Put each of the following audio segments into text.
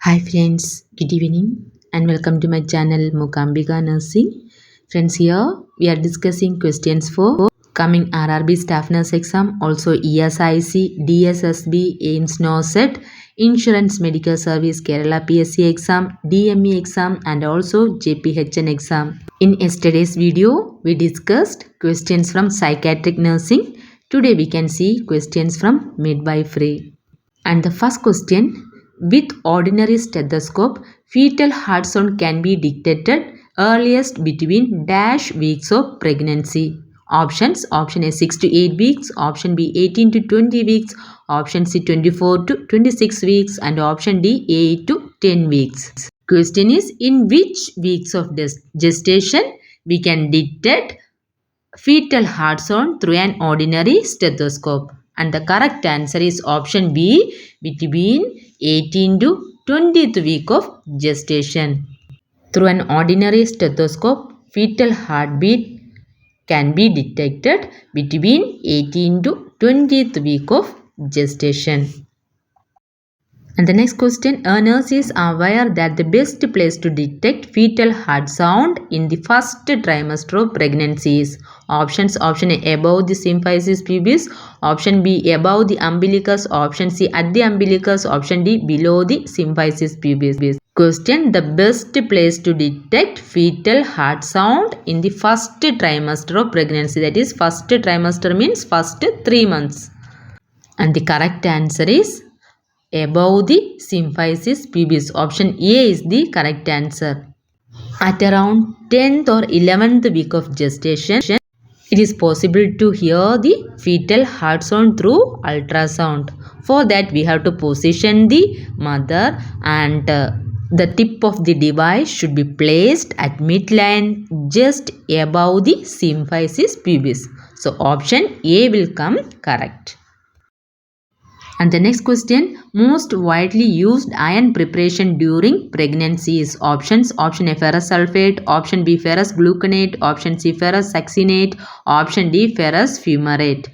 Hi friends, good evening and welcome to my channel Mukambika Nursing. Friends, here we are discussing questions for coming RRB staff nurse exam, also ESIC, DSSSB, AIIMS NORCET, Insurance Medical Service Kerala PSC exam, DME exam and also JPHN exam. In yesterday's video, we discussed questions from psychiatric nursing. Today we can see questions from midwifery. And the first question, with ordinary stethoscope, fetal heart sound can be detected earliest between dash weeks of pregnancy. Options, option A 6 to 8 weeks, option B 18 to 20 weeks, option C 24 to 26 weeks and option D 8 to 10 weeks. Question is, in which weeks of gestation we can detect fetal heart sound through an ordinary stethoscope? And the correct answer is option B, between 18 to 20th week of gestation. Through an ordinary stethoscope, fetal heartbeat can be detected between 18 to 20th week of gestation. And the next question, a nurse is aware that the best place to detect fetal heart sound in the first trimester of pregnancy is options, option A above the symphysis pubis, option B above the umbilicus, option C at the umbilicus, option D below the symphysis pubis. Question, the best place to detect fetal heart sound in the first trimester of pregnancy, that is first trimester means first 3 months. And the correct answer is above the symphysis pubis. Option A is the correct answer. At around 10th or 11th week of gestation, it is possible to hear the fetal heart sound through ultrasound. For that, we have to position the mother and the tip of the device should be placed at midline just above the symphysis pubis. So, option A will come correct. And the next question, most widely used iron preparation during pregnancy is options, option A ferrous sulfate, option B ferrous gluconate, option C ferrous succinate, option D ferrous fumarate.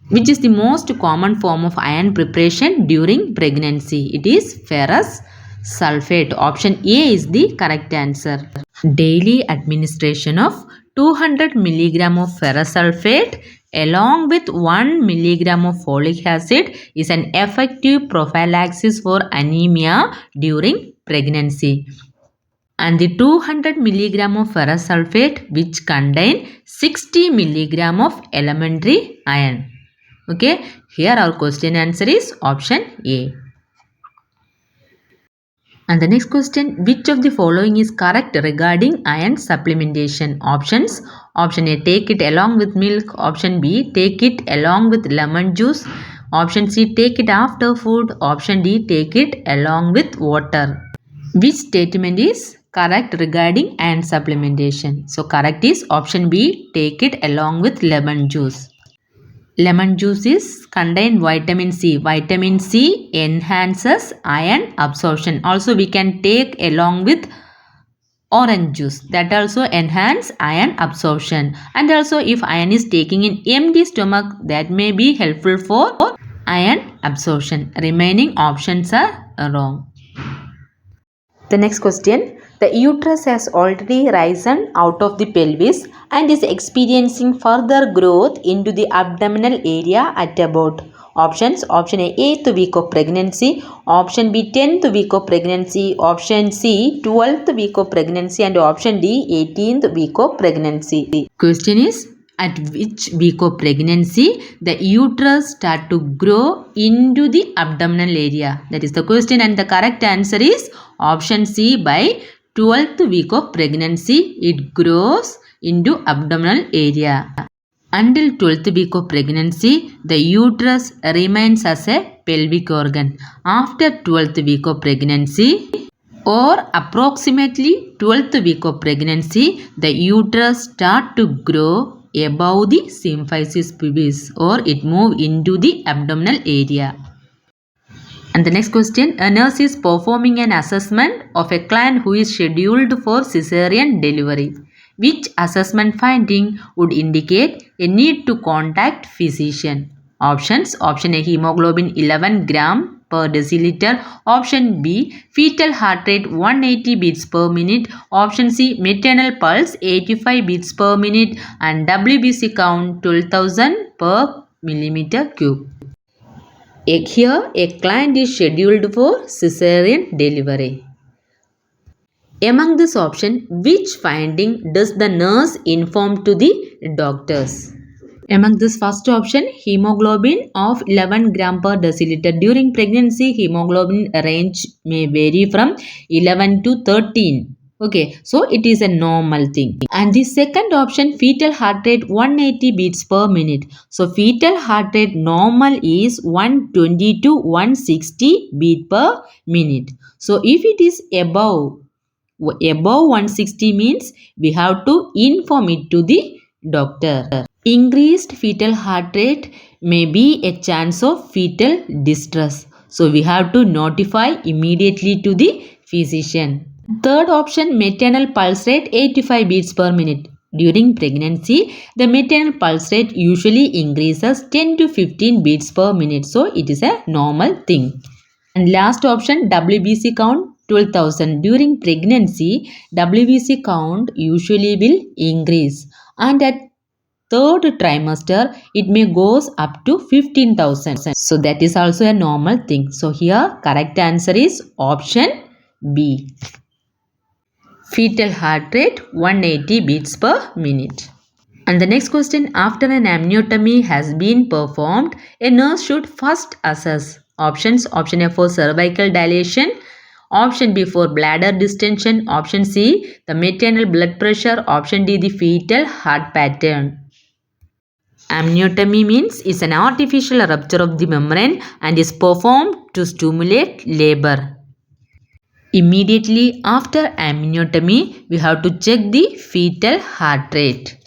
Which is the most common form of iron preparation during pregnancy? It is ferrous sulfate. Option A is the correct answer. Daily administration of 200 mg of ferrous sulfate along with 1 mg of folic acid is an effective prophylaxis for anemia during pregnancy. And the 200 mg of ferrous sulfate which contain 60 mg of elementary iron. Okay, here our question answer is option A. And the next question, which of the following is correct regarding iron supplementation? Options, option A take it along with milk, option B take it along with lemon juice, option C take it after food, option D take it along with water. Which statement is correct regarding iron supplementation? So correct is option B, take it along with lemon juice. Lemon juice is contain vitamin C. Vitamin C enhances iron absorption. Also we can take along with orange juice, that also enhance iron absorption. And also if iron is taking in empty stomach, that may be helpful for iron absorption. Remaining options are wrong. The next question, the uterus has already risen out of the pelvis and is experiencing further growth into the abdominal area at about options, option A 8th week of pregnancy, option B 10th week of pregnancy, option C 12th week of pregnancy and option D 18th week of pregnancy. Question is, at which week of pregnancy the uterus start to grow into the abdominal area? That is the question, and the correct answer is option C, by 12th week of pregnancy it grows into abdominal area. Until 12th week of pregnancy, the uterus remains as a pelvic organ. After 12th week of pregnancy or approximately 12th week of pregnancy, the uterus start to grow above the symphysis pubis or it move into the abdominal area. And the next question, a nurse is performing an assessment of a client who is scheduled for cesarean delivery. Which assessment finding would indicate a need to contact physician? Options, option A hemoglobin 11 gram per deciliter. Option B, fetal heart rate 180 beats per minute. Option C, maternal pulse 85 beats per minute. And WBC count 12,000 per millimeter cube. Here, a client is scheduled for cesarean delivery. Among this option, which finding does the nurse inform to the doctors? Among this first option, hemoglobin of 11 gram per deciliter. During pregnancy, hemoglobin range may vary from 11 to 13. Okay, so it is a normal thing. And the second option, fetal heart rate 180 beats per minute. So fetal heart rate normal is 120 to 160 beat per minute. So if it is above 160 means we have to inform it to the doctor. Increased fetal heart rate may be a chance of fetal distress. So we have to notify immediately to the physician. Third option, maternal pulse rate 85 beats per minute. During pregnancy, the maternal pulse rate usually increases 10 to 15 beats per minute. So it is a normal thing. And last option, WBC count 12,000. During pregnancy, WBC count usually will increase. And at third trimester, it may goes up to 15,000. So that is also a normal thing. So here correct answer is option B. Fetal heart rate 180 beats per minute. And the next question, after an amniotomy has been performed, a nurse should first assess options. Option A for cervical dilation. Option B for bladder distension. Option C, the maternal blood pressure. Option D, the fetal heart pattern. Amniotomy means is an artificial rupture of the membrane and is performed to stimulate labor. Immediately after amniotomy, we have to check the fetal heart rate.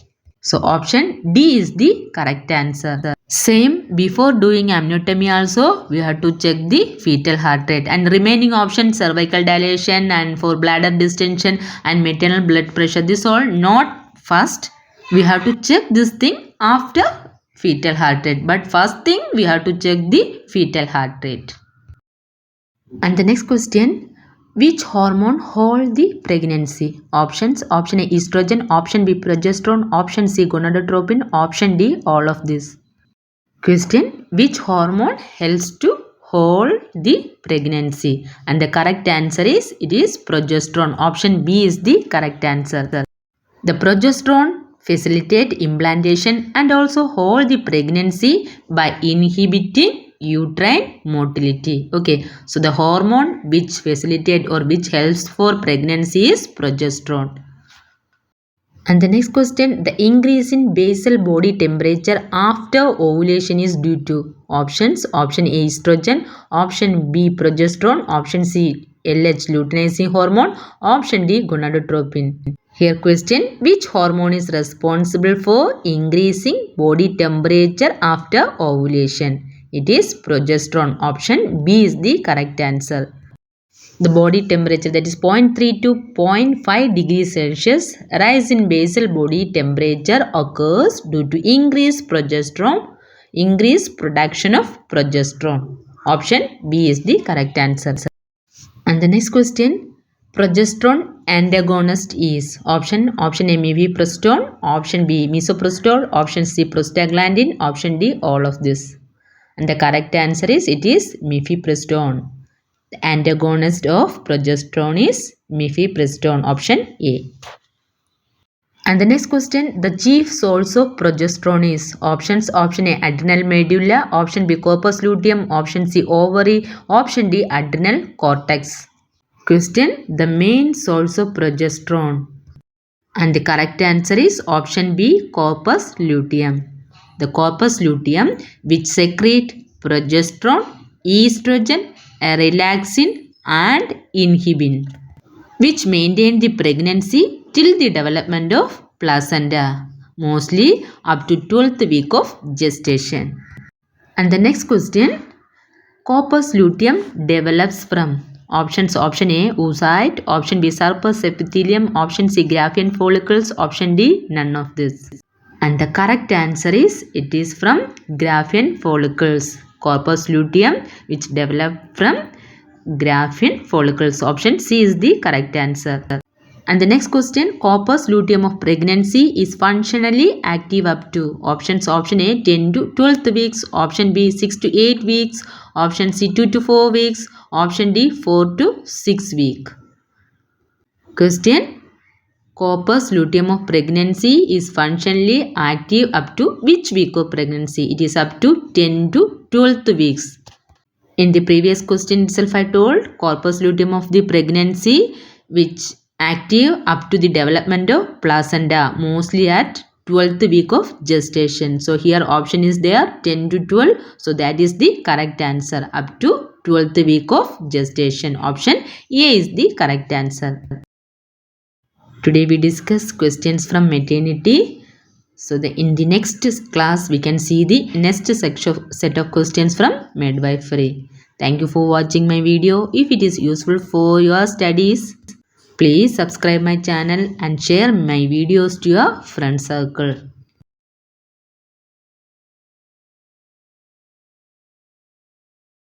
So option D is the correct answer. Same, before doing amniotomy also, we have to check the fetal heart rate. And remaining options, cervical dilation and for bladder distension and maternal blood pressure, this all not first. We have to check this thing after fetal heart rate. But first thing, we have to check the fetal heart rate. And the next question, which hormone hold the pregnancy? Options, option A estrogen, option B progesterone, option C gonadotropin, option D all of this. Question, which hormone helps to hold the pregnancy? And the correct answer is, it is progesterone. Option B is the correct answer. The progesterone facilitate implantation and also hold the pregnancy by inhibiting uterine motility. Okay, so the hormone which facilitate or which helps for pregnancy is progesterone. And the next question, the increase in basal body temperature after ovulation is due to options. Option A estrogen, option B progesterone, option C LH luteinizing hormone, option D gonadotropin. Here question, which hormone is responsible for increasing body temperature after ovulation? It is progesterone. Option B is the correct answer. The body temperature, that is 0.3 to 0.5 degrees Celsius rise in basal body temperature occurs due to increased progesterone, increased production of progesterone. Option B is the correct answer. And the next question, progesterone antagonist is option A mifepristone, option B misoprostol, option C prostaglandin, option D all of this. And the correct answer is, it is mifepristone. The antagonist of progesterone is mifepristone, option A. And the next question, the chief source of progesterone is options. Option A adrenal medulla, option B corpus luteum, option C ovary, option D adrenal cortex. Question, the main source of progesterone. And the correct answer is option B corpus luteum. The corpus luteum which secrete progesterone, estrogen, relaxin and inhibin, which maintain the pregnancy till the development of placenta, mostly up to 12th week of gestation. And the next question, corpus luteum develops from options. Option A oocyte, option B surface epithelium, option C Graafian follicles, option D none of this. And the correct answer is, it is from Graafian follicles. corpus luteum, which develop from graphene follicles. Option C is the correct answer. And the next question, corpus luteum of pregnancy is functionally active up to. Options: option A 10 to 12 weeks, option B 6 to 8 weeks, option C 2 to 4 weeks, option D 4 to 6 weeks. Question, corpus luteum of pregnancy is functionally active up to which week of pregnancy? It is up to 10 to 12 weeks. In the previous question itself I told corpus luteum of the pregnancy which active up to the development of placenta, mostly at 12th week of gestation. So here option is there 10 to 12. So that is the correct answer, up to 12th week of gestation. Option A is the correct answer. Today we discuss questions from maternity. So in the next class we can see the next set of questions from midwifery. Thank you for watching my video. If it is useful for your studies, please subscribe my channel and share my videos to your friend circle.